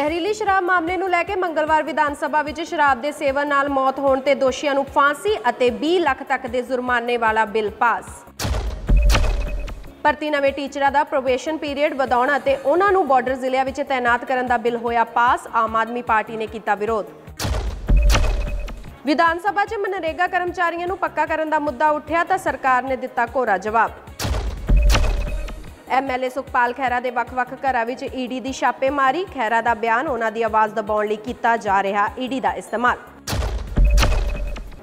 ਜ਼ਹਿਰੀਲੀ ਸ਼ਰਾਬ ਮਾਮਲੇ ਨੂੰ ਲੈ ਕੇ ਮੰਗਲਵਾਰ ਵਿਧਾਨ ਸਭਾ ਵਿੱਚ ਸ਼ਰਾਬ ਦੇ ਸੇਵਨ ਨਾਲ ਮੌਤ ਹੋਣ ਤੇ ਦੋਸ਼ੀਆਂ ਨੂੰ ਫਾਂਸੀ ਅਤੇ 20 ਲੱਖ ਤੱਕ ਦੇ ਜੁਰਮਾਨੇ ਵਾਲਾ ਬਿੱਲ ਪਾਸ। ਭਰਤੀ ਨਵੇਂ ਟੀਚਰਾਂ ਦਾ ਪ੍ਰੋਬੇਸ਼ਨ ਪੀਰੀਅਡ ਵਧਾਉਣ ਅਤੇ ਉਹਨਾਂ ਨੂੰ ਬਾਰਡਰ ਜ਼ਿਲ੍ਹਿਆਂ ਵਿੱਚ ਤਾਇਨਾਤ ਕਰਨ ਦਾ ਬਿੱਲ ਹੋਇਆ ਪਾਸ। ਆਮ ਆਦਮੀ ਪਾਰਟੀ ਨੇ ਕੀਤਾ ਵਿਰੋਧ। ਵਿਧਾਨ ਸਭਾ 'ਚ ਮਨਰੇਗਾ ਕਰਮਚਾਰੀਆਂ ਨੂੰ ਪੱਕਾ ਕਰਨ ਦਾ ਮੁੱਦਾ ਉੱਠਿਆ ਤਾਂ ਸਰਕਾਰ ਨੇ ਦਿੱਤਾ ਕੋਰਾ ਜਵਾਬ। ਐਮਐਲਏ ਸੁਖਪਾਲ ਖਹਿਰਾ ਦੇ ਵੱਖ-ਵੱਖ ਘਰਾਂ ਵਿੱਚ ਈਡੀ ਦੀ ਛਾਪੇਮਾਰੀ। ਖਹਿਰਾ ਦਾ ਬਿਆਨ, ਉਹਨਾਂ ਦੀ ਆਵਾਜ਼ ਦਬਾਉਣ ਲਈ ਕੀਤਾ ਜਾ ਰਿਹਾ ਈਡੀ ਦਾ ਇਸਤੇਮਾਲ।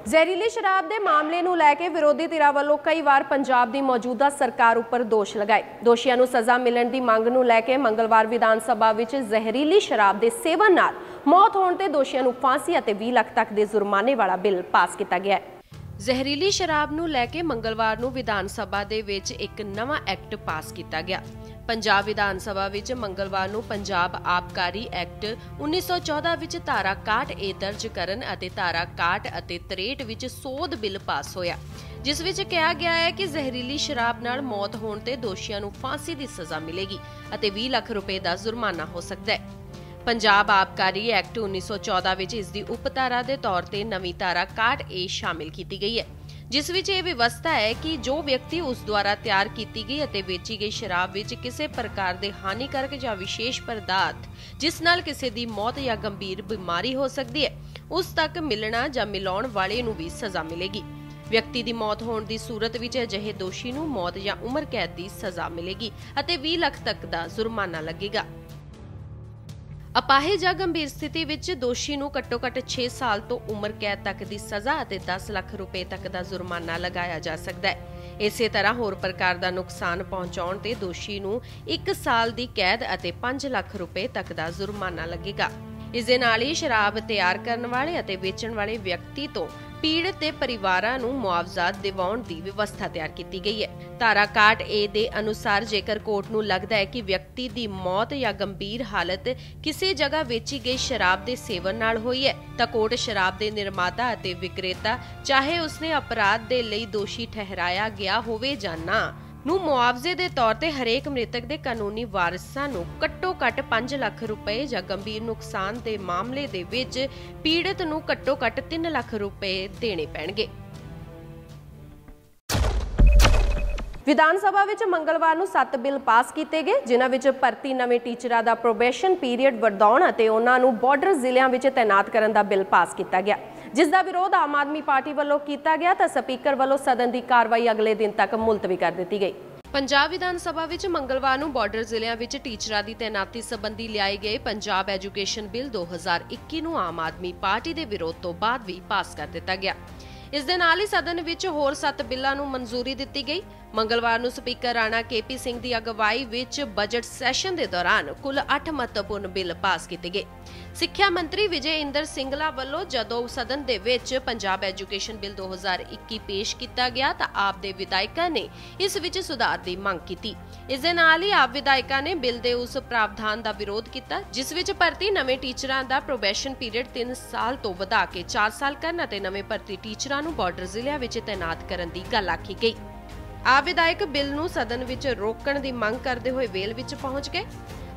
ਜ਼ਹਿਰੀਲੀ ਸ਼ਰਾਬ ਦੇ ਮਾਮਲੇ ਨੂੰ ਲੈ ਕੇ ਵਿਰੋਧੀ ਧਿਰਾਂ ਵੱਲੋਂ ਕਈ ਵਾਰ ਪੰਜਾਬ ਦੀ ਮੌਜੂਦਾ ਸਰਕਾਰ ਉੱਪਰ ਦੋਸ਼ ਲਗਾਏ। ਦੋਸ਼ੀਆਂ ਨੂੰ ਸਜ਼ਾ ਮਿਲਣ ਦੀ ਮੰਗ ਨੂੰ ਲੈ ਕੇ ਮੰਗਲਵਾਰ ਵਿਧਾਨ ਸਭਾ ਵਿੱਚ ਜ਼ਹਿਰੀਲੀ ਸ਼ਰਾਬ ਦੇ ਸੇਵਨ ਨਾਲ ਮੌਤ ਹੋਣ ਤੇ ਦੋਸ਼ੀਆਂ ਨੂੰ ਫਾਂਸੀ ਅਤੇ 20 ਲੱਖ ਤੱਕ ਦੇ ਜੁਰਮਾਨੇ ਵਾਲਾ ਬਿੱਲ ਪਾਸ ਕੀਤਾ ਗਿਆ ਹੈ। ਜ਼ਹਿਰੀਲੀ ਸ਼ਰਾਬ ਨੂੰ ਲੈ ਕੇ ਮੰਗਲਵਾਰ ਨੂੰ ਵਿਧਾਨ ਸਭਾ ਦੇ ਵਿੱਚ ਇੱਕ ਨਵਾਂ ਐਕਟ ਪਾਸ ਕੀਤਾ ਗਿਆ। ਪੰਜਾਬ ਵਿਧਾਨ ਸਭਾ ਵਿੱਚ ਮੰਗਲਵਾਰ ਨੂੰ ਪੰਜਾਬ ਆਬਕਾਰੀ ਐਕਟ 1914 ਵਿੱਚ ਧਾਰਾ 61A ਦਰਜ ਕਰਨ ਅਤੇ ਧਾਰਾ 61 ਅਤੇ 63 ਵਿੱਚ ਸੋਧ ਬਿੱਲ ਪਾਸ ਹੋਇਆ, ਜਿਸ ਵਿੱਚ ਕਿਹਾ ਗਿਆ ਹੈ ਕਿ ਜ਼ਹਿਰੀਲੀ ਸ਼ਰਾਬ ਨਾਲ ਮੌਤ ਹੋਣ ਤੇ ਦੋਸ਼ੀਆਂ ਨੂੰ ਫਾਂਸੀ ਦੀ ਸਜ਼ਾ ਮਿਲੇਗੀ ਅਤੇ 20 ਲੱਖ ਰੁਪਏ ਦਾ ਜੁਰਮਾਨਾ ਹੋ ਸਕਦਾ ਹੈ। ਪੰਜਾਬ ਆਬਕਾਰੀ ਐਕਟ 1914 ਵਿੱਚ ਇਸ ਦੀ ਉਪਧਾਰਾ ਦੇ ਤੌਰ ਤੇ ਨਵੀਂ ਧਾਰਾ 61A ਸ਼ਾਮਿਲ ਕੀਤੀ ਗਈ ਹੈ, ਜਿਸ ਵਿੱਚ ਇਹ ਵਿਵਸਥਾ ਹੈ ਕਿ ਜੋ ਵਿਅਕਤੀ ਉਸ ਦੁਆਰਾ ਤਿਆਰ ਕੀਤੀ ਗਈ ਅਤੇ ਵੇਚੀ ਗਈ ਸ਼ਰਾਬ ਵਿੱਚ ਕਿਸੇ ਪ੍ਰਕਾਰ ਦੇ ਹਾਨੀਕਾਰਕ ਜਾਂ ਵਿਸ਼ੇਸ਼ ਪਦਾਰਥ ਜਿਸ ਨਾਲ ਕਿਸੇ ਦੀ ਮੌਤ ਜਾਂ ਗੰਭੀਰ ਬਿਮਾਰੀ ਹੋ ਸਕਦੀ ਹੈ, ਉਸ ਤੱਕ ਮਿਲਣਾ ਜਾਂ ਮਿਲਾਉਣ ਵਾਲੇ ਨੂੰ ਵੀ ਸਜ਼ਾ ਮਿਲੇਗੀ। ਵਿਅਕਤੀ ਦੀ ਮੌਤ ਹੋਣ ਦੀ ਸੂਰਤ ਵਿੱਚ ਅਜਿਹੇ ਦੋਸ਼ੀ ਨੂੰ ਮੌਤ ਜਾਂ ਉਮਰ ਕੈਦ ਦੀ ਸਜ਼ਾ ਮਿਲੇਗੀ ਅਤੇ 20 ਲੱਖ ਤੱਕ ਦਾ ਜੁਰਮਾਨਾ ਲੱਗੇਗਾ। ਅਪਾਹਿਜ ਜਾਂ ਗੰਭੀਰ ਸਥਿਤੀ ਵਿੱਚ ਦੋਸ਼ੀ ਨੂੰ ਘੱਟੋ-ਘੱਟ 6 ਸਾਲ ਤੋਂ ਉਮਰ ਕੈਦ ਤੱਕ ਦੀ ਸਜ਼ਾ ਅਤੇ 10 ਲੱਖ ਰੁਪਏ ਤੱਕ ਦਾ ਜੁਰਮਾਨਾ ਲਗਾਇਆ ਜਾ ਸਕਦਾ ਹੈ। ਇਸੇ ਤਰ੍ਹਾਂ ਹੋਰ ਪ੍ਰਕਾਰ ਦਾ ਨੁਕਸਾਨ ਪਹੁੰਚਾਉਣ ਤੇ ਦੋਸ਼ੀ ਨੂੰ 1 ਸਾਲ ਦੀ ਕੈਦ ਅਤੇ 5 ਲੱਖ ਰੁਪਏ ਤੱਕ ਦਾ ਜੁਰਮਾਨਾ ਲੱਗੇਗਾ। ਇਸ ਦੇ ਨਾਲ ਹੀ ਸ਼ਰਾਬ ਤਿਆਰ ਕਰਨ ਵਾਲੇ ਅਤੇ ਵੇਚਣ ਵਾਲੇ ਵਿਅਕਤੀ ਤੋਂ ਪੀੜਤ ਦੇ ਪਰਿਵਾਰਾਂ ਨੂੰ ਮੁਆਵਜ਼ਾ ਦਿਵਾਉਣ ਦੀ ਵਿਵਸਥਾ ਤਿਆਰ ਕੀਤੀ ਗਈ ਹੈ। ਧਾਰਾ 61A ਦੇ ਅਨੁਸਾਰ ਜੇਕਰ ਕੋਰਟ ਨੂੰ ਲੱਗਦਾ ਹੈ ਕਿ ਵਿਅਕਤੀ ਦੀ ਮੌਤ ਜਾਂ ਗੰਭੀਰ ਹਾਲਤ ਕਿਸੇ ਜਗ੍ਹਾ ਵੇਚੀ ਗਈ ਸ਼ਰਾਬ ਦੇ ਸੇਵਨ ਨਾਲ ਹੋਈ ਹੈ ਤਾਂ ਕੋਰਟ ਸ਼ਰਾਬ ਦੇ ਨਿਰਮਾਤਾ ਅਤੇ ਵਿਕਰੇਤਾ, ਚਾਹੇ ਉਸਨੇ ਅਪਰਾਧ ਦੇ ਲਈ ਦੋਸ਼ੀ ਠਹਿਰਾਇਆ ਗਿਆ ਹੋਵੇ ਜਾਂ ਨਾ, ਨੂੰ ਮੁਆਵਜ਼ੇ ਦੇ ਤੌਰ ਤੇ ਹਰੇਕ ਮ੍ਰਿਤਕ ਦੇ ਕਾਨੂੰਨੀ ਵਾਰਿਸਾਂ ਨੂੰ ਘੱਟੋ-ਘੱਟ 5 ਲੱਖ ਰੁਪਏ ਜਾਂ ਗੰਭੀਰ ਨੁਕਸਾਨ ਦੇ ਮਾਮਲੇ ਦੇ ਵਿੱਚ ਪੀੜਤ ਨੂੰ ਘੱਟੋ-ਘੱਟ 3 ਲੱਖ ਰੁਪਏ ਦੇਣੇ ਪੈਣਗੇ। ਵਿਧਾਨ ਸਭਾ ਵਿੱਚ ਮੰਗਲਵਾਰ ਨੂੰ 7 ਬਿੱਲ ਪਾਸ ਕੀਤੇ ਗਏ, ਜਿਨ੍ਹਾਂ ਵਿੱਚ ਭਰਤੀ ਨਵੇਂ ਟੀਚਰਾਂ ਦਾ ਪ੍ਰੋਬੇਸ਼ਨ ਪੀਰੀਅਡ ਵਧਾਉਣ ਅਤੇ ਉਹਨਾਂ ਨੂੰ ਬਾਰਡਰ ਜ਼ਿਲ੍ਹਿਆਂ ਵਿੱਚ ਤਾਇਨਾਤ ਕਰਨ ਦਾ ਬਿੱਲ ਪਾਸ ਕੀਤਾ ਗਿਆ, ਜਿਸ ਦਾ ਵਿਰੋਧ ਆਮ ਆਦਮੀ ਪਾਰਟੀ ਵੱਲੋਂ ਕੀਤਾ ਗਿਆ ਤਾਂ ਸਪੀਕਰ ਵੱਲੋਂ ਸਦਨ ਦੀ ਕਾਰਵਾਈ ਅਗਲੇ ਦਿਨ ਤੱਕ ਮੁਲਤਵੀ ਕਰ ਦਿੱਤੀ ਗਈ। ਪੰਜਾਬ ਵਿਧਾਨ ਸਭਾ ਵਿੱਚ ਮੰਗਲਵਾਰ ਨੂੰ ਬਾਰਡਰ ਜ਼ਿਲ੍ਹਿਆਂ ਵਿੱਚ ਟੀਚਰਾਂ ਦੀ ਤਾਇਨਾਤੀ ਸੰਬੰਧੀ ਲਿਆਏ ਗਏ ਪੰਜਾਬ ਐਜੂਕੇਸ਼ਨ ਬਿੱਲ 2021 ਨੂੰ ਆਮ ਆਦਮੀ ਪਾਰਟੀ ਦੇ ਵਿਰੋਧ ਤੋਂ ਬਾਅਦ ਵੀ ਪਾਸ ਕਰ ਦਿੱਤਾ ਗਿਆ। ਇਸ ਦੇ ਨਾਲ ਹੀ ਸਦਨ ਵਿੱਚ ਹੋਰ 7 ਬਿੱਲਾਂ ਨੂੰ ਮਨਜ਼ੂਰੀ ਦਿੱਤੀ ਗਈ। ਮੰਗਲਵਾਰ ਨੂੰ ਸਪੀਕਰ ਰਾਣਾ KP ਸਿੰਘ ਦੀ ਅਗਵਾਈ ਵਿੱਚ ਬਜਟ ਸੈਸ਼ਨ ਦੇ ਦੌਰਾਨ ਕੁੱਲ 8 ਮਹੱਤਵਪੂਰਨ ਬਿੱਲ ਪਾਸ ਕੀਤੇ ਗਏ। ਸਿੱਖਿਆ ਮੰਤਰੀ ਵਿਜੇ ਇੰਦਰ ਸਿੰਗਲਾ ਵੱਲੋਂ ਜਦੋਂ ਸਦਨ ਦੇ ਵਿੱਚ ਪੰਜਾਬ ਐਜੂਕੇਸ਼ਨ ਬਿੱਲ 2021 ਪੇਸ਼ ਕੀਤਾ ਗਿਆ ਤਾਂ ਆਪ ਦੇ ਵਿਧਾਇਕਾਂ ਨੇ ਇਸ ਵਿੱਚ ਸੁਧਾਰ ਦੀ ਮੰਗ ਕੀਤੀ। ਇਸ ਦੇ ਨਾਲ ਹੀ ਆਪ ਵਿਧਾਇਕਾਂ ਨੇ ਬਿੱਲ ਦੇ ਉਸ ਪ੍ਰਾਵਧਾਨ ਦਾ ਵਿਰੋਧ ਕੀਤਾ ਜਿਸ ਵਿੱਚ ਭਰਤੀ ਨਵੇਂ ਟੀਚਰਾਂ ਦਾ ਪ੍ਰੋਬੇਸ਼ਨ ਪੀਰੀਅਡ 3 ਸਾਲ ਤੋਂ ਵਧਾ ਕੇ 4 ਸਾਲ ਕਰਨ ਅਤੇ ਨਵੇਂ ਭਰਤੀ ਟੀਚਰਾਂ ਨੂੰ ਬਾਰਡਰ ਜ਼ਿਲ੍ਹਿਆਂ ਵਿੱਚ ਤਾਇਨਾਤ ਕਰਨ ਦੀ ਗੱਲ ਆਖੀ ਗਈ। ਆਪ ਵਿਧਾਇਕ ਬਿੱਲ ਨੂੰ ਸਦਨ ਵਿੱਚ ਰੋਕਣ ਦੀ ਮੰਗ ਕਰਦੇ ਹੋਏ ਵੇਲ ਵਿੱਚ ਪਹੁੰਚ ਗਏ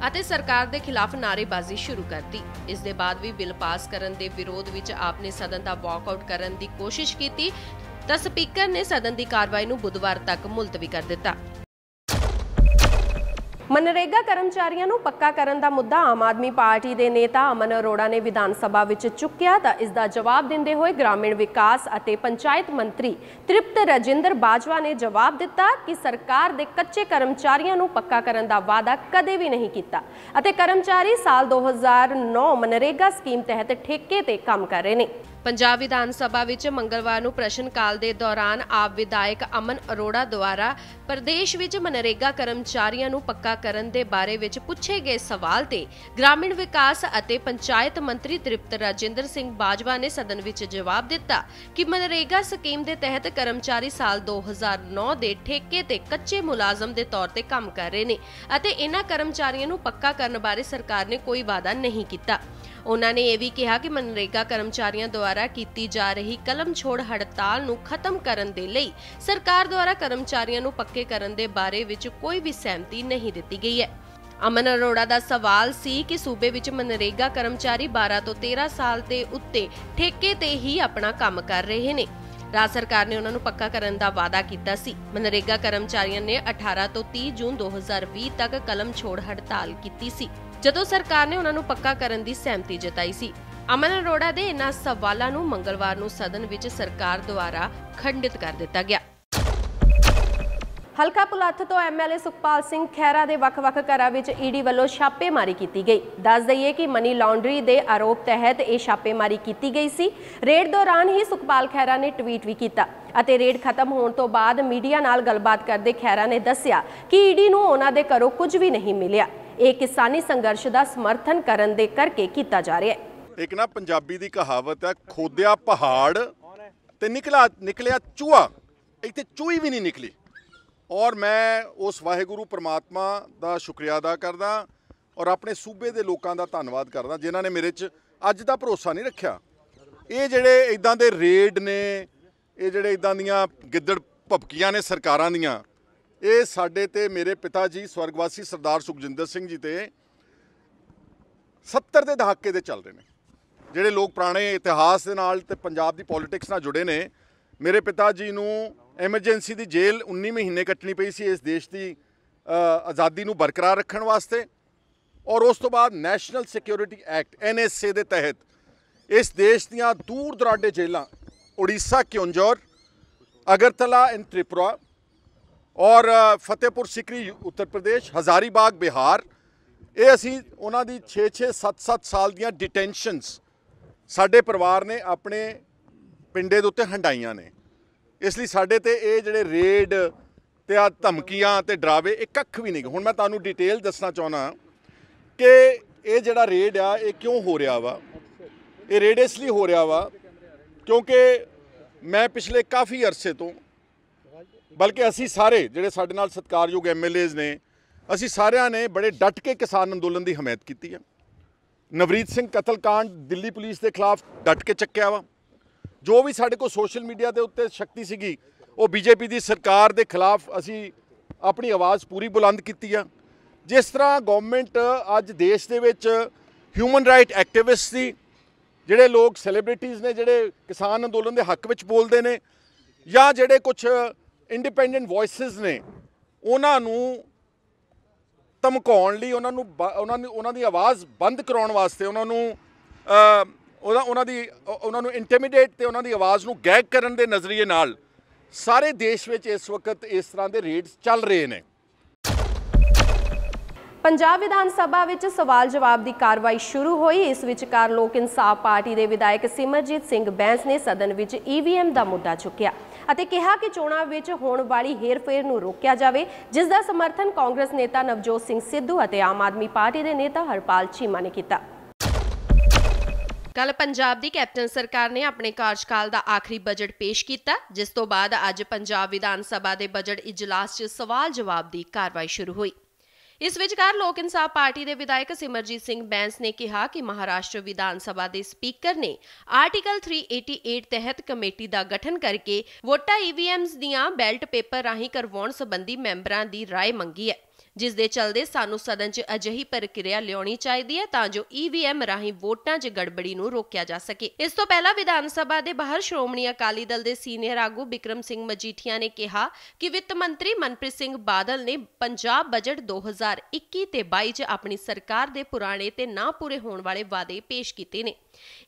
ਅਤੇ ਸਰਕਾਰ ਦੇ ਖਿਲਾਫ ਨਾਅਰੇਬਾਜ਼ੀ ਸ਼ੁਰੂ ਕਰਤੀ। ਇਸ ਦੇ ਬਾਅਦ ਵੀ ਬਿੱਲ ਪਾਸ ਕਰਨ ਦੇ ਵਿਰੋਧ ਵਿੱਚ ਆਪ ਨੇ ਸਦਨ ਦਾ ਵਾਕਆਊਟ ਕਰਨ ਦੀ ਕੋਸ਼ਿਸ਼ ਕੀਤੀ ਤਾਂ ਸਪੀਕਰ ਨੇ ਸਦਨ ਦੀ ਕਾਰਵਾਈ ਨੂੰ ਬੁੱਧਵਾਰ ਤੱਕ ਮੁਲਤਵੀ ਕਰ ਦਿੱਤਾ। ਮਨਰੇਗਾ ਕਰਮਚਾਰੀਆਂ ਨੂੰ ਪੱਕਾ ਕਰਨ ਦਾ ਮੁੱਦਾ ਆਮ ਆਦਮੀ ਪਾਰਟੀ ਦੇ ਨੇਤਾ ਅਮਨ ਅਰੋੜਾ ਨੇ ਵਿਧਾਨ ਸਭਾ ਵਿੱਚ ਚੁੱਕਿਆ ਤਾਂ ਇਸ ਦਾ ਜਵਾਬ ਦਿੰਦੇ ਹੋਏ ਗ੍ਰਾਮੀਣ ਵਿਕਾਸ ਅਤੇ ਪੰਚਾਇਤ ਮੰਤਰੀ ਤ੍ਰਿਪਤ ਰਜਿੰਦਰ ਬਾਜਵਾ ਨੇ ਜਵਾਬ ਦਿੱਤਾ ਕਿ ਸਰਕਾਰ ਦੇ ਕੱਚੇ ਕਰਮਚਾਰੀਆਂ ਨੂੰ ਪੱਕਾ ਕਰਨ ਦਾ ਵਾਅਦਾ ਕਦੇ ਵੀ ਨਹੀਂ ਕੀਤਾ ਅਤੇ ਕਰਮਚਾਰੀ ਸਾਲ 2009 ਮਨਰੇਗਾ ਸਕੀਮ ਤਹਿਤ ਠੇਕੇ ਤੇ ਕੰਮ ਕਰ ਰਹੇ ਨੇ। ਪੰਜਾਬ ਵਿਧਾਨ ਸਭਾ ਵਿੱਚ ਮੰਗਲਵਾਰ ਨੂੰ ਪ੍ਰਸ਼ਨ ਕਾਲ ਦੇ ਦੌਰਾਨ ਆਪ ਵਿਧਾਇਕ ਅਮਨ ਅਰੋੜਾ ਦੁਆਰਾ ਪ੍ਰਦੇਸ਼ ਵਿੱਚ ਮਨਰੇਗਾ ਕਰਮਚਾਰੀਆਂ ਨੂੰ ਪੱਕਾ ਕਰਨ ਦੇ ਬਾਰੇ ਵਿੱਚ ਪੁੱਛੇ ਗਏ ਸਵਾਲ ਤੇ ਗ੍ਰਾਮੀਣ ਵਿਕਾਸ ਅਤੇ ਪੰਚਾਇਤ ਮੰਤਰੀ ਤ੍ਰਿਪਤ ਰਾਜਿੰਦਰ ਸਿੰਘ ਬਾਜਵਾ ਨੇ ਸਦਨ ਵਿੱਚ ਜਵਾਬ ਦਿੱਤਾ ਕਿ ਮਨਰੇਗਾ ਸਕੀਮ ਦੇ ਤਹਿਤ ਕਰਮਚਾਰੀ ਸਾਲ 2009 ਦੇ ਠੇਕੇ ਤੇ ਕੱਚੇ ਮੁਲਾਜ਼ਮ ਦੇ ਤੌਰ ਤੇ ਕੰਮ ਕਰ ਰਹੇ ਨੇ ਅਤੇ ਇਹਨਾਂ ਕਰਮਚਾਰੀਆਂ ਨੂੰ ਪੱਕਾ ਕਰਨ ਬਾਰੇ ਸਰਕਾਰ ਨੇ ਕੋਈ ਵਾਅਦਾ ਨਹੀਂ ਕੀਤਾ। ਉਹਨਾਂ ਨੇ ਇਹ ਵੀ ਕਿਹਾ ਕਿ ਮਨਰੇਗਾ ਕਰਮਚਾਰੀਆਂ ਦੁਆਰਾ ਕੀਤੀ ਜਾ ਰਹੀ ਕਲਮ ਛੋੜ ਹੜਤਾਲ ਨੂੰ ਖਤਮ ਕਰਨ ਦੇ ਲਈ ਸਰਕਾਰ ਦੁਆਰਾ ਕਰਮਚਾਰੀਆਂ ਨੂੰ ਪੱਕੇ ਕਰਨ ਦੇ ਬਾਰੇ ਵਿੱਚ ਕੋਈ ਵੀ ਸਹਿਮਤੀ ਨਹੀਂ ਦਿੱਤੀ ਗਈ ਹੈ। ਅਮਨ ਅਰੋੜਾ ਦਾ ਸਵਾਲ ਸੀ ਕਿ ਸੂਬੇ ਵਿੱਚ ਮਨਰੇਗਾ ਕਰਮਚਾਰੀ 12 ਤੋਂ 13 ਸਾਲ ਦੇ ਉੱਤੇ ਠੇਕੇ ਤੇ ਹੀ ਆਪਣਾ ਕੰਮ ਕਰ ਰਹੇ ਨੇ। ਰਾਜ ਸਰਕਾਰ ਨੇ ਉਹਨਾਂ ਨੂੰ ਪੱਕਾ ਕਰਨ ਦਾ ਵਾਅਦਾ ਕੀਤਾ ਸੀ। ਮਨਰੇਗਾ ਕਰਮਚਾਰੀਆਂ ਨੇ 18 ਤੋਂ 30 ਜੂਨ 2020 ਤੱਕ ਕਲਮ ਛੋੜ ਹੜਤਾਲ ਕੀਤੀ ਸੀ, ਜਦੋਂ ਸਰਕਾਰ ਨੇ ਉਹਨਾਂ ਨੂੰ ਪੱਕਾ ਕਰਨ ਦੀ ਸਹਿਮਤੀ ਜਤਾਈ ਸੀ। ਅਮਨ ਅਰੋੜਾ ਦੇ ਇਹਨਾਂ ਸਵਾਲਾਂ ਨੂੰ ਮੰਗਲਵਾਰ ਨੂੰ ਸਦਨ ਵਿੱਚ ਸਰਕਾਰ ਦੁਆਰਾ ਖੰਡਿਤ ਕਰ ਦਿੱਤਾ ਗਿਆ। ਹਲਕਾ ਭੁਲੱਥ ਤੋਂ ਐਮਐਲਏ ਸੁਖਪਾਲ ਸਿੰਘ ਖਹਿਰਾ ਦੇ ਵੱਖ-ਵੱਖ ਘਰਾਂ ਵਿੱਚ ਈਡੀ ਵੱਲੋਂ ਛਾਪੇਮਾਰੀ ਕੀਤੀ ਗਈ। ਦੱਸ ਦਈਏ ਕਿ ਮਨੀ ਲਾਂਡਰੀ ਦੇ ਆਰੋਪ ਤਹਿਤ ਇਹ ਛਾਪੇਮਾਰੀ ਕੀਤੀ ਗਈ ਸੀ। ਰੇਡ ਦੌਰਾਨ ਹੀ ਸੁਖਪਾਲ ਖਹਿਰਾ ਨੇ ਟਵੀਟ ਵੀ ਕੀਤਾ ਅਤੇ ਰੇਡ ਖਤਮ ਹੋਣ ਤੋਂ ਬਾਅਦ ਮੀਡੀਆ ਨਾਲ ਗੱਲਬਾਤ ਕਰਦੇ ਖਹਿਰਾ ਨੇ ਦੱਸਿਆ ਕਿ ਈਡੀ ਨੂੰ ਉਹਨਾਂ ਦੇ ਘਰੋਂ ਕੁਝ ਵੀ ਨਹੀਂ ਮਿਲਿਆ। ਇਹ ਕਿਸਾਨੀ ਸੰਘਰਸ਼ ਦਾ ਸਮਰਥਨ ਕਰਨ ਦੇ ਕਰਕੇ ਕੀਤਾ ਜਾ ਰਿਹਾ ਹੈ। ਇੱਕ ਨਾ ਪੰਜਾਬੀ ਦੀ ਕਹਾਵਤ ਹੈ, ਖੋਦਿਆ ਪਹਾੜ ਤੇ ਨਿਕਲਿਆ ਚੂਹਾ, ਇੱਥੇ ਚੂਹੀ ਵੀ ਨਹੀਂ ਨਿਕਲੀ। ਔਰ ਮੈਂ ਉਸ ਵਾਹਿਗੁਰੂ ਪਰਮਾਤਮਾ ਦਾ ਸ਼ੁਕਰੀਆ ਅਦਾ ਕਰਦਾ ਔਰ ਆਪਣੇ ਸੂਬੇ ਦੇ ਲੋਕਾਂ ਦਾ ਧੰਨਵਾਦ ਕਰਦਾ ਜਿਨ੍ਹਾਂ ਨੇ ਮੇਰੇ 'ਚ ਅੱਜ ਦਾ ਭਰੋਸਾ ਨਹੀਂ ਰੱਖਿਆ। ਇਹ ਜਿਹੜੇ ਇਦਾਂ ਦੇ ਰੇਡ ਨੇ, ਇਹ ਜਿਹੜੇ ਇਦਾਂ ਦੀਆਂ ਗਿੱਦੜ ਭਪਕੀਆਂ ਨੇ ਸਰਕਾਰਾਂ ਦੀਆਂ, ਇਹ ਸਾਡੇ ਤੇ ਮੇਰੇ ਪਿਤਾ ਜੀ ਸਵਰਗਵਾਸੀ ਸਰਦਾਰ ਸੁਖਜਿੰਦਰ ਸਿੰਘ ਜੀ ਤੇ 70 ਦੇ ਦਹਾਕੇ ਦੇ ਚੱਲ ਰਹੇ ਨੇ। ਜਿਹੜੇ ਲੋਕ ਪੁਰਾਣੇ ਇਤਿਹਾਸ ਦੇ ਨਾਲ ਤੇ ਪੰਜਾਬ ਦੀ ਪੋਲਿਟਿਕਸ ਨਾਲ ਜੁੜੇ ਨੇ, ਮੇਰੇ ਪਿਤਾ ਜੀ ਨੂੰ ਐਮਰਜੈਂਸੀ ਦੀ ਜੇਲ੍ਹ 19 ਮਹੀਨੇ ਕੱਟਣੀ ਪਈ ਸੀ ਇਸ ਦੇਸ਼ ਦੀ ਆਜ਼ਾਦੀ ਨੂੰ ਬਰਕਰਾਰ ਰੱਖਣ ਵਾਸਤੇ। ਔਰ ਉਸ ਤੋਂ ਬਾਅਦ ਨੈਸ਼ਨਲ ਸਿਕਿਉਰਿਟੀ ਐਕਟ NSA ਦੇ ਤਹਿਤ ਇਸ ਦੇਸ਼ ਦੀਆਂ ਦੂਰ ਦੁਰਾਡੇ ਜੇਲ੍ਹਾਂ ਉੜੀਸਾ ਕਿਉਂਜੌਰ, ਅਗਰਤਲਾ ਇਨ ਤ੍ਰਿਪੁਰਾ ਔਰ ਫਤਿਹਪੁਰ ਸਿਕਰੀ ਉੱਤਰ ਪ੍ਰਦੇਸ਼, ਹਜ਼ਾਰੀਬਾਗ ਬਿਹਾਰ, ਇਹ ਅਸੀਂ ਉਹਨਾਂ ਦੀ 6-6 7-7 ਸਾਲ ਦੀਆਂ ਡਿਟੈਂਸ਼ਨਸ ਸਾਡੇ ਪਰਿਵਾਰ ਨੇ ਆਪਣੇ ਪਿੰਡੇ ਦੇ ਉੱਤੇ ਹੰਡਾਈਆਂ ਨੇ। ਇਸ ਲਈ ਸਾਡੇ ਤੇ ਇਹ ਜਿਹੜੇ ਰੇਡ ਤੇ ਆ ਧਮਕੀਆਂ ਤੇ ਡਰਾਵੇ ਇਹ ਕੱਖ ਵੀ ਨਹੀਂ। ਹੁਣ ਮੈਂ ਤੁਹਾਨੂੰ ਡਿਟੇਲ ਦੱਸਣਾ ਚਾਹੁੰਦਾ ਕਿ ਇਹ ਜਿਹੜਾ ਰੇਡ ਆ ਇਹ ਕਿਉਂ ਹੋ ਰਿਹਾ ਵਾ। ਇਹ ਰੇਡ ਇਸ ਲਈ ਹੋ ਰਿਹਾ ਵਾ ਕਿਉਂਕਿ ਮੈਂ ਪਿਛਲੇ ਕਾਫੀ ਅਰਸੇ ਤੋਂ, ਬਲਕਿ ਅਸੀਂ ਸਾਰੇ ਜਿਹੜੇ ਸਾਡੇ ਨਾਲ ਸਤਿਕਾਰਯੋਗ MLAs ਨੇ, ਅਸੀਂ ਸਾਰਿਆਂ ਨੇ ਬੜੇ ਡਟ ਕੇ ਕਿਸਾਨ ਅੰਦੋਲਨ ਦੀ ਹਮਾਇਤ ਕੀਤੀ ਆ। ਨਵਰੀਤ ਸਿੰਘ ਕਤਲकांड ਦਿੱਲੀ ਪੁਲਿਸ ਦੇ ਖਿਲਾਫ ਡਟ ਕੇ ਚੱਕਿਆ ਵਾ। ਜੋ ਵੀ ਸਾਡੇ ਕੋਲ ਸੋਸ਼ਲ ਮੀਡੀਆ ਦੇ ਉੱਤੇ ਸ਼ਕਤੀ ਸੀਗੀ ਉਹ BJP ਦੀ ਸਰਕਾਰ ਦੇ ਖਿਲਾਫ ਅਸੀਂ ਆਪਣੀ ਆਵਾਜ਼ ਪੂਰੀ ਬੁਲੰਦ ਕੀਤੀ ਆ। ਜਿਸ ਤਰ੍ਹਾਂ ਗਵਰਨਮੈਂਟ ਅੱਜ ਦੇਸ਼ ਦੇ ਵਿੱਚ ਹਿਊਮਨ ਰਾਈਟ ਐਕਟਿਵਿਸਟ ਦੀ, ਜਿਹੜੇ ਲੋਕ ਸੈਲੀਬ੍ਰਿਟੀਜ਼ ਨੇ ਜਿਹੜੇ ਕਿਸਾਨ ਅੰਦੋਲਨ ਦੇ ਹੱਕ ਵਿੱਚ ਬੋਲਦੇ ਨੇ, ਜਾਂ ਜਿਹੜੇ ਕੁਝ ਇੰਡੀਪੈਂਡੈਂਟ ਵੌਇਸਿਸ ਨੇ, ਉਹਨਾਂ ਨੂੰ ਧਮਕਾਉਣ ਲਈ, ਉਹਨਾਂ ਦੀ ਆਵਾਜ਼ ਬੰਦ ਕਰਾਉਣ ਵਾਸਤੇ, ਉਹਨਾਂ ਨੂੰ ਇੰਟੀਮੀਡੇਟ ਤੇ ਉਹਨਾਂ ਦੀ ਆਵਾਜ਼ ਨੂੰ ਗੈਗ ਕਰਨ ਦੇ ਨਜ਼ਰੀਏ ਨਾਲ ਸਾਰੇ ਦੇਸ਼ ਵਿੱਚ ਇਸ ਵਕਤ ਇਸ ਤਰ੍ਹਾਂ ਦੇ ਰੇਡਸ ਚੱਲ ਰਹੇ ਨੇ। ਪੰਜਾਬ ਵਿਧਾਨ ਸਭਾ ਵਿੱਚ ਸਵਾਲ ਜਵਾਬ ਦੀ ਕਾਰਵਾਈ ਸ਼ੁਰੂ ਹੋਈ। ਇਸ ਵਿਚਕਾਰ ਲੋਕ ਇਨਸਾਫ ਪਾਰਟੀ ਦੇ ਵਿਧਾਇਕ ਸਿਮਰਜੀਤ ਸਿੰਘ ਬੈਂਸ ਨੇ ਸਦਨ ਵਿੱਚ EVM ਦਾ ਮੁੱਦਾ ਚੁੱਕਿਆ ਅਤੇ ਕਿਹਾ ਕਿ ਚੋਣਾਂ ਵਿੱਚ ਹੋਣ ਵਾਲੀ ਹੇਰ-ਫੇਰ ਨੂੰ ਰੋਕਿਆ ਜਾਵੇ, ਜਿਸ ਦਾ ਸਮਰਥਨ ਕਾਂਗਰਸ ਨੇਤਾ ਨਵਜੋਤ ਸਿੰਘ ਸਿੱਧੂ ਅਤੇ ਆਮ ਆਦਮੀ ਪਾਰਟੀ ਦੇ ਨੇਤਾ ਹਰਪਾਲ ਚੀਮਾ ਨੇ ਕੀਤਾ। ਕੱਲ ਪੰਜਾਬ ਦੀ ਕੈਪਟਨ ਸਰਕਾਰ ਨੇ ਆਪਣੇ ਕਾਰਜਕਾਲ ਦਾ ਆਖਰੀ ਬਜਟ ਪੇਸ਼ ਕੀਤਾ, ਜਿਸ ਤੋਂ ਬਾਅਦ ਅੱਜ ਪੰਜਾਬ ਵਿਧਾਨ ਸਭਾ ਦੇ ਬਜਟ ਇਜਲਾਸ 'ਚ ਸਵਾਲ ਜਵਾਬ ਦੀ ਕਾਰਵਾਈ ਸ਼ੁਰੂ ਹੋਈ। ਇਸ ਵਿਚਕਾਰ ਲੋਕ ਇਨਸਾਫ ਪਾਰਟੀ ਦੇ ਵਿਧਾਇਕ ਸਿਮਰਜੀਤ ਸਿੰਘ ਬੈਂਸ ਨੇ ਕਿਹਾ ਕਿ ਮਹਾਰਾਸ਼ਟਰ ਵਿਧਾਨ ਸਭਾ ਦੇ ਸਪੀਕਰ ਨੇ ਆਰਟੀਕਲ 388 ਤਹਿਤ ਕਮੇਟੀ ਦਾ ਗਠਨ ਕਰਕੇ ਵੋਟਾਂ EVMs ਦੀਆਂ ਬੈਲਟ ਪੇਪਰ ਰਾਹੀਂ ਕਰਵਾਉਣ ਸੰਬੰਧੀ ਮੈਂਬਰਾਂ ਦੀ ਰਾਏ ਮੰਗੀ ਹੈ, ਜਿਸ ਦੇ ਚਲਦੇ ਸਾਨੂੰ ਸਦਨ 'ਚ ਅਜਿਹੀ ਪ੍ਰਕਿਰਿਆ ਲਿਆਉਣੀ ਚਾਹੀਦੀ ਹੈ ਤਾਂ ਜੋ EVM ਰਾਹੀਂ ਵੋਟਾਂ 'ਚ ਗੜਬੜੀ ਨੂੰ ਰੋਕਿਆ ਜਾ ਸਕੇ। ਇਸ ਤੋਂ ਪਹਿਲਾਂ ਵਿਧਾਨ ਸਭਾ ਦੇ ਬਾਹਰ ਸ਼੍ਰੋਮਣੀ ਅਕਾਲੀ ਦਲ ਦੇ ਸੀਨੀਅਰ ਆਗੂ ਬਿਕਰਮ ਸਿੰਘ ਮਜੀਠੀਆ ਨੇ ਕਿਹਾ ਕਿ ਵਿੱਤ ਮੰਤਰੀ ਮਨਪ੍ਰੀਤ ਸਿੰਘ ਬਾਦਲ ਨੇ ਪੰਜਾਬ ਬਜਟ 2021 ਤੇ 22 'ਚ ਆਪਣੀ ਸਰਕਾਰ ਦੇ ਪੁਰਾਣੇ ਤੇ ਨਾ ਪੂਰੇ ਹੋਣ ਵਾਲੇ ਵਾਅਦੇ ਪੇਸ਼ ਕੀਤੇ ਨੇ।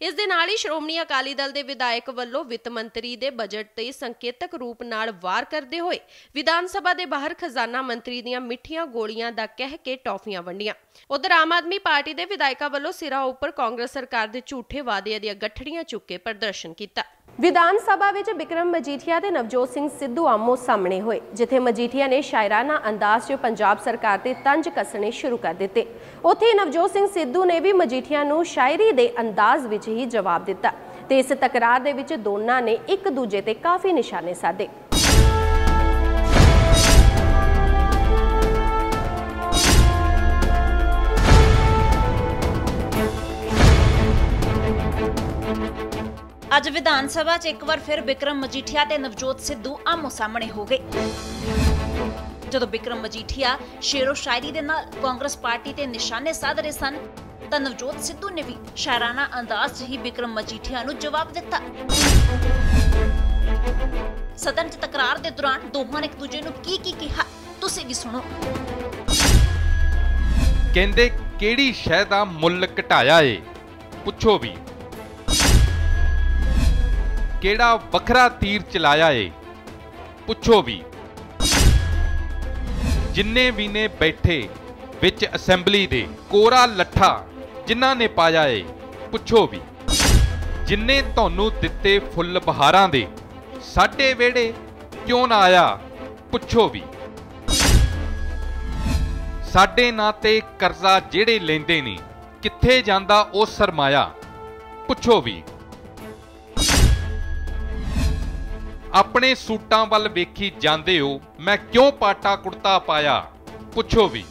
ਇਸ ਦੇ ਨਾਲ ਹੀ ਸ਼੍ਰੋਮਣੀ ਅਕਾਲੀ ਦਲ ਦੇ ਵਿਧਾਇਕ ਵੱਲੋਂ ਵਿੱਤ ਮੰਤਰੀ ਦੇ ਬਜਟ ਤੇ ਸੰਕੇਤਕ ਰੂਪ ਨਾਲ ਵਾਰ ਕਰਦੇ ਹੋਏ ਵਿਧਾਨ ਸਭਾ ਦੇ ਬਾਹਰ ਖਜ਼ਾਨਾ ਮੰਤਰੀ ਦੀਆਂ ਮਿੱਠੀਆਂ ਗੋਲੀਆਂ ਦਾ ਕਹਿ ਕੇ ਟੌਫੀਆਂ ਵੰਡੀਆਂ। ਉਧਰ ਆਮ ਆਦਮੀ ਪਾਰਟੀ ਦੇ ਵਿਧਾਇਕਾਂ ਵੱਲੋਂ ਸਿਰਾਂ ਉੱਪਰ ਕਾਂਗਰਸ ਸਰਕਾਰ ਦੇ ਝੂਠੇ ਵਾਅਦਿਆਂ ਦੀਆਂ ਗੱਠੜੀਆਂ ਚੁੱਕ ਕੇ ਪ੍ਰਦਰਸ਼ਨ ਕੀਤਾ। ਵਿਧਾਨ ਸਭਾ ਵਿੱਚ ਬਿਕਰਮ ਮਜੀਠੀਆ ਤੇ ਨਵਜੋਤ ਸਿੰਘ ਸਿੱਧੂ ਆਮੋ ਸਾਹਮਣੇ ਹੋਏ, ਜਿੱਥੇ ਮਜੀਠੀਆ ਨੇ ਸ਼ਾਇਰਾਨਾ ਅੰਦਾਜ਼ 'ਚ ਪੰਜਾਬ ਸਰਕਾਰ ਤੇ ਤੰਜ ਕੱਸਣੇ ਸ਼ੁਰੂ ਕਰ ਦਿੱਤੇ। ਉੱਥੇ ਨਵਜੋਤ ਸਿੰਘ ਸਿੱਧੂ ਨੇ ਵੀ ਮਜੀਠੀਆ ਨੂੰ ਸ਼ਾਇਰੀ ਦੇ ਅੰਦਾਜ਼ ਵਿੱਚ ਹੀ ਜਵਾਬ ਦਿੱਤਾ ਤੇ ਇਸ ਤਕਰਾਰ ਦੇ ਵਿੱਚ ਦੋਨਾਂ ਨੇ ਇੱਕ ਦੂਜੇ ਤੇ ਕਾਫੀ ਨਿਸ਼ਾਨੇ ਸਾਧੇ। ਅੱਜ ਵਿਧਾਨ ਸਭਾ 'ਚ ਇੱਕ ਵਾਰ ਫਿਰ ਬਿਕਰਮ ਮਜੀਠੀਆ ਤੇ ਨਵਜੋਤ ਸਿੱਧੂ ਆਮੋ ਸਾਹਮਣੇ ਹੋ ਗਏ। ਜਦੋਂ ਬਿਕਰਮ ਮਜੀਠੀਆ ਸ਼ੇਰੋ ਸ਼ਾਇਰੀ ਦੇ ਨਾਲ ਕਾਂਗਰਸ ਪਾਰਟੀ ਤੇ ਨਿਸ਼ਾਨੇ ਸਾਧ ਰਹੇ ਸਨ ਤਾਂ ਨਵਜੋਤ ਸਿੱਧੂ ਨੇ ਵੀ ਸ਼ਾਇਰਾਨਾ ਅੰਦਾਜ਼ 'ਚ ਹੀ ਬਿਕਰਮ ਮਜੀਠੀਆ ਨੂੰ ਜਵਾਬ ਦਿੱਤਾ। ਸਦਨ 'ਚ ਤਕਰਾਰ ਦੇ ਦੌਰਾਨ ਦੋਹਾਂ ਨੇ ਇੱਕ ਦੂਜੇ ਨੂੰ ਕੀ ਕਿਹਾ, ਤੁਸੀਂ ਵੀ ਸੁਣੋ। ਕਹਿੰਦੇ ਕਿਹੜੀ ਸ਼ੈ ਦਾ ਮੁੱਲ ਘਟਾਇਆ ਏ, ਪੁੱਛੋ ਵੀ। ਕਿਹੜਾ ਵੱਖਰਾ ਤੀਰ ਚਲਾਇਆ ਏ, ਪੁੱਛੋ ਵੀ। ਜਿੰਨੇ ਵੀ ਨੇ ਬੈਠੇ ਵਿੱਚ ਅਸੈਂਬਲੀ ਦੇ ਕੋਰਾ ਲੱਠਾ ਜਿਨ੍ਹਾਂ ਨੇ ਪਾਇਆ ਏ, ਪੁੱਛੋ ਵੀ। ਜਿੰਨੇ ਤੁਹਾਨੂੰ ਦਿੱਤੇ ਫੁੱਲ ਬਹਾਰਾਂ ਦੇ ਸਾਡੇ ਵਿਹੜੇ ਕਿਉਂ ਨਾ ਆਇਆ, ਪੁੱਛੋ ਵੀ। ਸਾਡੇ ਨਾਂ ਤੇ ਕਰਜ਼ਾ ਜਿਹੜੇ ਲੈਂਦੇ ਨੇ ਕਿੱਥੇ ਜਾਂਦਾ ਉਹ ਸਰਮਾਇਆ, ਪੁੱਛੋ ਵੀ। ਆਪਣੇ ਸੂਟਾਂ ਵੱਲ ਵੇਖੀ ਜਾਂਦੇ ਹੋ ਮੈਂ ਕਿਉਂ ਪਾਟਾ ਕੁੜਤਾ ਪਾਇਆ, ਪੁੱਛੋ ਵੀ।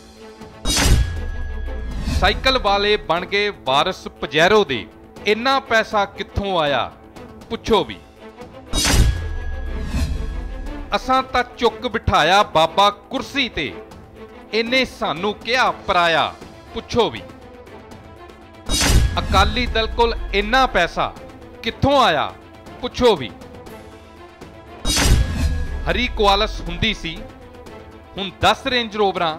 ਸਾਈਕਲ ਵਾਲੇ ਬਣ ਗਏ ਵਾਰਿਸ ਪਜੈਰੋ ਦੇ ਇੰਨਾ ਪੈਸਾ ਕਿੱਥੋਂ ਆਇਆ, ਪੁੱਛੋ ਵੀ। ਅਸਾਂ ਤਾਂ ਚੁੱਕ ਬਿਠਾਇਆ ਬਾਬਾ ਕੁਰਸੀ ਤੇ ਇਹਨੇ ਸਾਨੂੰ ਕਿਹਾ ਪਰਾਇਆ, ਪੁੱਛੋ ਵੀ। ਅਕਾਲੀ ਦਲ ਕੋਲ ਇੰਨਾ ਪੈਸਾ ਕਿੱਥੋਂ ਆਇਆ, ਪੁੱਛੋ ਵੀ। ਹਰੀ ਕੁਆਲਸ ਹੁੰਦੀ ਸੀ ਹੁਣ 10 ਰੇਂਜ ਰੋਵਰਾਂ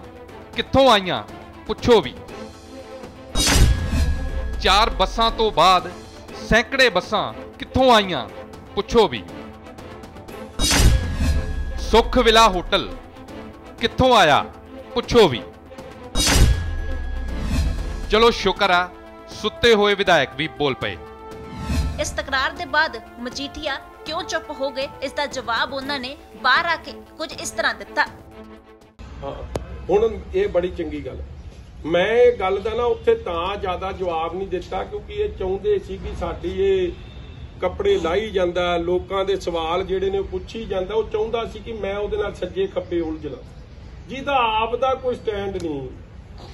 ਕਿੱਥੋਂ ਆਈਆਂ, ਪੁੱਛੋ ਵੀ। 4 ਬੱਸਾਂ ਤੋਂ ਬਾਅਦ ਸੈਂਕੜੇ ਬੱਸਾਂ ਕਿੱਥੋਂ ਆਈਆਂ, ਪੁੱਛੋ ਵੀ। ਸੁਖ ਵਿਲਾ ਹੋਟਲ ਕਿੱਥੋਂ ਆਇਆ, ਪੁੱਛੋ ਵੀ। ਚਲੋ ਸ਼ੁਕਰ ਆ ਸੁੱਤੇ ਹੋਏ ਵਿਧਾਇਕ ਵੀ ਬੋਲ ਪਏ। ਇਸ ਤਕਰਾਰ ਦੇ ਬਾਅਦ ਮਜੀਠੀਆ ਕਿਉਂ ਚੁੱਪ ਹੋ ਗਏ, ਇਸ ਦਾ ਜਵਾਬ ਉਹਨਾਂ ਨੇ ਬਾਹਰ ਆ ਕੇ ਕੁਝ ਇਸ ਤਰ੍ਹਾਂ ਦਿੱਤਾ। ਹੁਣ ਇਹ ਬੜੀ ਚੰਗੀ ਗੱਲ, ਮੈਂ ਇਹ ਗੱਲ ਦਾ ਨਾ ਉੱਥੇ ਤਾਂ ਜ਼ਿਆਦਾ ਜਵਾਬ ਨਹੀਂ ਦਿੱਤਾ ਕਿਉਂਕਿ ਇਹ ਚਾਹੁੰਦੇ ਸੀ ਕਿ ਸਾਡੀ ਇਹ ਕੱਪੜੇ ਲਾਈ ਜਾਂਦਾ, ਲੋਕਾਂ ਦੇ ਸਵਾਲ ਜਿਹੜੇ ਨੇ ਉਹ ਪੁੱਛੀ ਜਾਂਦਾ। ਉਹ ਚਾਹੁੰਦਾ ਸੀ ਕਿ ਮੈਂ ਉਹਦੇ ਨਾਲ ਸੱਜੇ ਖੱਬੇ ਉਲਝਣਾ, ਜਿਹਦਾ ਆਪ ਦਾ ਕੋਈ ਸਟੈਂਡ ਨਹੀਂ,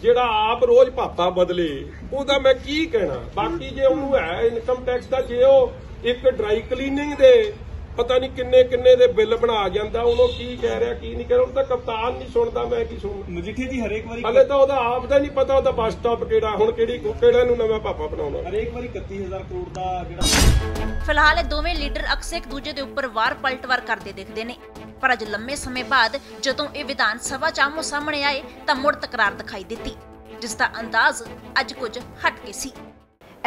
ਜਿਹੜਾ ਆਪ ਰੋਜ਼ ਭਾਪਾ ਬਦਲੇ, ਉਹਦਾ ਮੈਂ ਕੀ ਕਹਿਣਾ। ਬਾਕੀ ਜੇ ਉਹਨੂੰ ਹੈ ਇਨਕਮ ਟੈਕਸ ਦਾ, ਜੇ ਉਹ ਇੱਕ ਡਰਾਈ ਕਲੀਨਿੰਗ ਦੇ ਪਤਾ ਨਹੀਂ ਕਿੰਨੇ ਕਿੰਨੇ ਦੇ ਬਿੱਲ ਬਣਾ ਜਾਂਦਾ, ਉਹਨੂੰ ਕੀ ਕਹਿ ਰਿਹਾ ਕੀ ਨਹੀਂ ਕਹਿ ਰਿਹਾ, ਉਹ ਤਾਂ ਕਪਤਾਨ ਨਹੀਂ ਸੁਣਦਾ, ਮੈਂ ਕੀ ਸੁਣਦਾ। ਮਜੀਠੀਆ ਜੀ ਹਰੇਕ ਵਾਰੀ ਹਲੇ ਤਾਂ ਉਹਦਾ ਆਪ ਦਾ ਨਹੀਂ ਪਤਾ ਉਹਦਾ ਬੱਸ ਸਟਾਪ ਕਿਹੜਾ, ਹੁਣ ਕਿਹੜਾ ਨੂੰ ਨਵਾਂ ਭਾਪਾ ਬਣਾਉਣਾ। ਹਰੇਕ ਵਾਰੀ 31000 ਕਰੋੜ ਦਾ ਜਿਹੜਾ। ਫਿਲਹਾਲ ਇਹ ਦੋਵੇਂ ਲੀਡਰ ਅਕਸਰ ਇੱਕ ਦੂਜੇ ਦੇ ਉੱਪਰ ਵਾਰ ਪਲਟਵਾਰ ਕਰਦੇ ਦਿਖਦੇ ਨੇ, ਪਰ ਅੱਜ ਲੰਮੇ ਸਮੇਂ ਬਾਅਦ ਜਦੋਂ ਇਹ ਵਿਧਾਨ ਸਭਾ 'ਚ ਆਮੋ ਸਾਹਮਣੇ ਆਏ ਤਾਂ ਮੁੜ ਤਕਰਾਰ ਦਿਖਾਈ ਦਿੱਤੀ, ਜਿਸ ਦਾ ਅੰਦਾਜ਼ ਅੱਜ ਕੁਝ ਹਟ ਕੇ ਸੀ।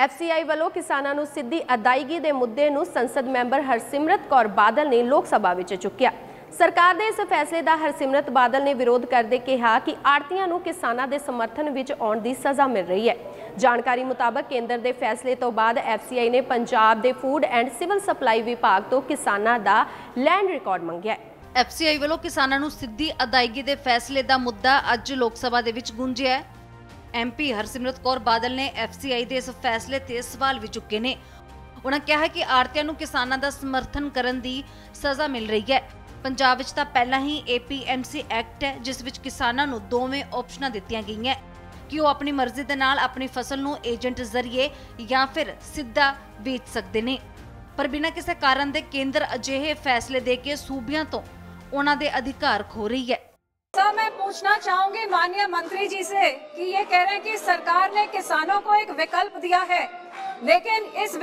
FCI ਵੱਲੋਂ ਕਿਸਾਨਾਂ ਨੂੰ ਸਿੱਧੀ ਅਦਾਇਗੀ ਦੇ ਮੁੱਦੇ ਨੂੰ ਸੰਸਦ ਮੈਂਬਰ ਹਰਸਿਮਰਤ ਕੌਰ ਬਾਦਲ ਨੇ ਲੋਕ ਸਭਾ ਵਿੱਚ ਚੁੱਕਿਆ। ਸਰਕਾਰ ਦੇ ਇਸ ਫੈਸਲੇ ਦਾ ਹਰਸਿਮਰਤ ਬਾਦਲ ਨੇ ਵਿਰੋਧ ਕਰਦੇ ਕਿਹਾ ਕਿ ਆੜ੍ਹਤੀਆਂ ਨੂੰ ਕਿਸਾਨਾਂ ਦੇ ਸਮਰਥਨ ਵਿੱਚ ਆਉਣ ਦੀ ਸਜ਼ਾ ਮਿਲ ਰਹੀ ਹੈ। ਜਾਣਕਾਰੀ ਮੁਤਾਬਕ ਕੇਂਦਰ ਦੇ ਫੈਸਲੇ ਤੋਂ ਬਾਅਦ FCI ਨੇ ਪੰਜਾਬ ਦੇ ਫੂਡ ਐਂਡ ਸਿਵਲ ਸਪਲਾਈ ਵਿਭਾਗ ਤੋਂ ਕਿਸਾਨਾਂ ਦਾ ਲੈਂਡ ਰਿਕਾਰਡ ਮੰਗਿਆ। FCI ਵੱਲੋਂ ਕਿਸਾਨਾਂ ਨੂੰ ਸਿੱਧੀ ਅਦਾਇਗੀ ਦੇ ਫੈਸਲੇ ਦਾ ਮੁੱਦਾ ਅੱਜ ਲੋਕ ਸਭਾ ਦੇ ਵਿੱਚ ਗੂੰਜਿਆ। MP ਹਰਸਿਮਰਤ ਕੌਰ ਬਾਦਲ ਨੇ FCI ਦੇ ਇਸ ਫੈਸਲੇ ਤੇ ਸਵਾਲ ਵੀ ਚੁੱਕੇ ਨੇ। ਉਹਨਾਂ ਕਿਹਾ ਕਿ ਆੜ੍ਹਤੀਆਂ ਨੂੰ ਕਿਸਾਨਾਂ ਦਾ ਸਮਰਥਨ ਕਰਨ ਦੀ ਸਜ਼ਾ ਮਿਲ ਰਹੀ ਹੈ। ਪੰਜਾਬ ਵਿੱਚ ਤਾਂ ਪਹਿਲਾਂ ਹੀ APMC ਐਕਟ ਹੈ, ਜਿਸ ਵਿੱਚ ਕਿਸਾਨਾਂ ਨੂੰ ਦੋਵੇਂ ਆਪਸ਼ਨਾਂ ਦਿੱਤੀਆਂ ਗਈਆਂ ਕਿ ਉਹ ਆਪਣੀ ਮਰਜ਼ੀ ਦੇ ਨਾਲ ਆਪਣੀ ਫਸਲ ਨੂੰ ਏਜੰਟ ਜ਼ਰੀਏ ਜਾਂ ਫਿਰ ਸਿੱਧਾ ਵੇਚ ਸਕਦੇ ਨੇ, ਪਰ ਬਿਨਾਂ ਕਿਸੇ ਕਾਰਨ ਦੇ ਕੇਂਦਰ ਅਜਿਹੇ ਫੈਸਲੇ ਦੇ ਕੇ ਸੂਬਿਆਂ ਤੋਂ उन्होंने दे अधिकार खो रही है। सर, मैं पूछना चाहूंगी माननीय मंत्री जी से कि ये कह रहे हैं कि सरकार ने किसानों को एक विकल्प दिया है, लेकिन इस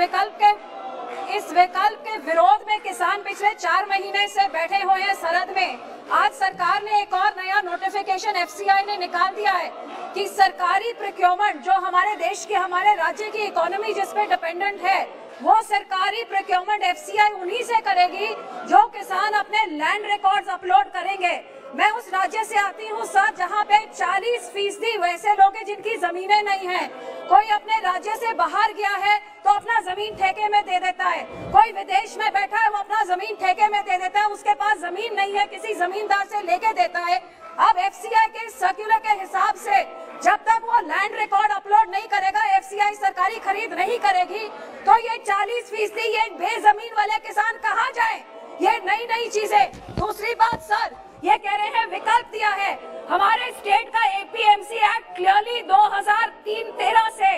विकल्प के विरोध में किसान पिछले 4 महीने से बैठे हुए हैं सरहद में। आज सरकार ने एक और नया नोटिफिकेशन FCI ने निकाल दिया है कि सरकारी प्रोक्योरमेंट जो हमारे देश की, हमारे राज्य की इकोनॉमी जिस पे डिपेंडेंट है, वो सरकारी प्रोक्योरमेंट FCI उन्हीं से करेगी जो किसान अपने लैंड रिकॉर्ड्स अपलोड करेंगे। मैं उस राज्य से आती हूँ सर, जहाँ पे 40% वैसे लोग हैं जिनकी जमीनें नहीं है। कोई अपने राज्य से बाहर गया है तो अपना जमीन ठेके में दे देता है, कोई विदेश में बैठा है वो अपना जमीन ठेके में दे देता है, उसके पास जमीन नहीं है किसी जमींदार से लेके देता है। अब FCI के सर्कुलर के हिसाब से जब तक वो लैंड रिकॉर्ड अपलोड नहीं करेगा, FCI सरकारी खरीद नहीं करेगी, तो ये 40% ये बेजमीन वाले किसान कहाँ जाए? ये नई चीजें। दूसरी बात सर, ये कह रहे हैं विकल्प दिया है। हमारे स्टेट का APMC एक्ट क्लियरली 2003-13 से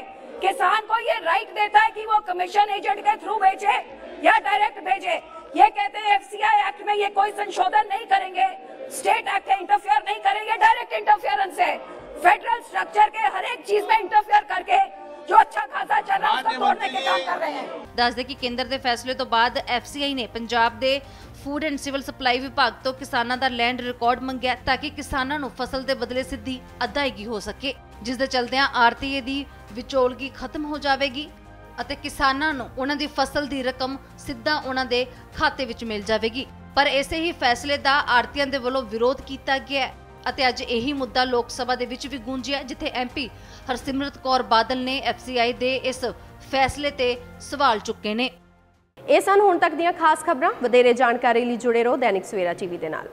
किसान को ये राइट देता है कि वो कमीशन एजेंट के थ्रू भेजे या डायरेक्ट भेजे। ये कहते हैं FCI एक्ट में ये कोई संशोधन नहीं करेंगे, स्टेट एक्ट है, इंटरफेयर नहीं इंफ्रास्ट्रक्चर के हर एक चीज में इंटरफेयर करके जो अच्छा खासा चल रहा है उसको तोड़ने के काम कर रहे हैं। ਦੱਸ ਦੇ ਕਿ ਕੇਂਦਰ ਦੇ ਫੈਸਲੇ ਤੋਂ ਬਾਅਦ FCI ਨੇ ਪੰਜਾਬ ਦੇ ਫੂਡ ਐਂਡ ਸਿਵਲ ਸਪਲਾਈ ਵਿਭਾਗ ਤੋਂ ਕਿਸਾਨਾਂ ਦਾ ਲੈਂਡ ਰਿਕਾਰਡ ਮੰਗਿਆ ਤਾਂ ਕਿ ਕਿਸਾਨਾਂ ਨੂੰ ਫਸਲ ਦੇ ਬਦਲੇ ਸਿੱਧੀ ਅਦਾਇਗੀ ਹੋ ਸਕੇ, ਜਿਸ ਦੇ ਚਲਦਿਆਂ ਆਰਟੀਏ ਦੀ ਵਿਚੋਲਗੀ ਖਤਮ ਹੋ ਜਾਵੇਗੀ ਅਤੇ ਕਿਸਾਨਾਂ ਨੂੰ ਉਹਨਾਂ ਦੀ ਫਸਲ ਦੀ ਰਕਮ ਸਿੱਧਾ ਉਹਨਾਂ ਦੇ ਖਾਤੇ ਵਿੱਚ ਮਿਲ ਜਾਵੇਗੀ। ਪਰ ਇਸੇ ਹੀ ਫੈਸਲੇ ਦਾ ਆੜਤੀਆਂ ਦੇ ਵੱਲੋਂ ਵਿਰੋਧ ਕੀਤਾ ਗਿਆ ਅਤੇ ਅੱਜ ਇਹੀ ਮੁੱਦਾ ਲੋਕ ਸਭਾ ਦੇ ਵਿੱਚ ਵੀ ਗੂੰਜਿਆ, ਜਿੱਥੇ MP ਹਰਸਿਮਰਤ ਕੌਰ ਬਾਦਲ ਨੇ FCI ਦੇ ਇਸ ਫੈਸਲੇ ਤੇ ਸਵਾਲ ਚੁੱਕੇ ਨੇ। ਇਹ ਸਨ ਹੁਣ ਤੱਕ ਦੀਆਂ ਖਾਸ ਖਬਰਾਂ। ਵਧੇਰੇ ਜਾਣਕਾਰੀ ਲਈ ਜੁੜੇ ਰਹੋ ਦੈਨਿਕ ਸਵੇਰਾ ਟੀਵੀ ਦੇ ਨਾਲ।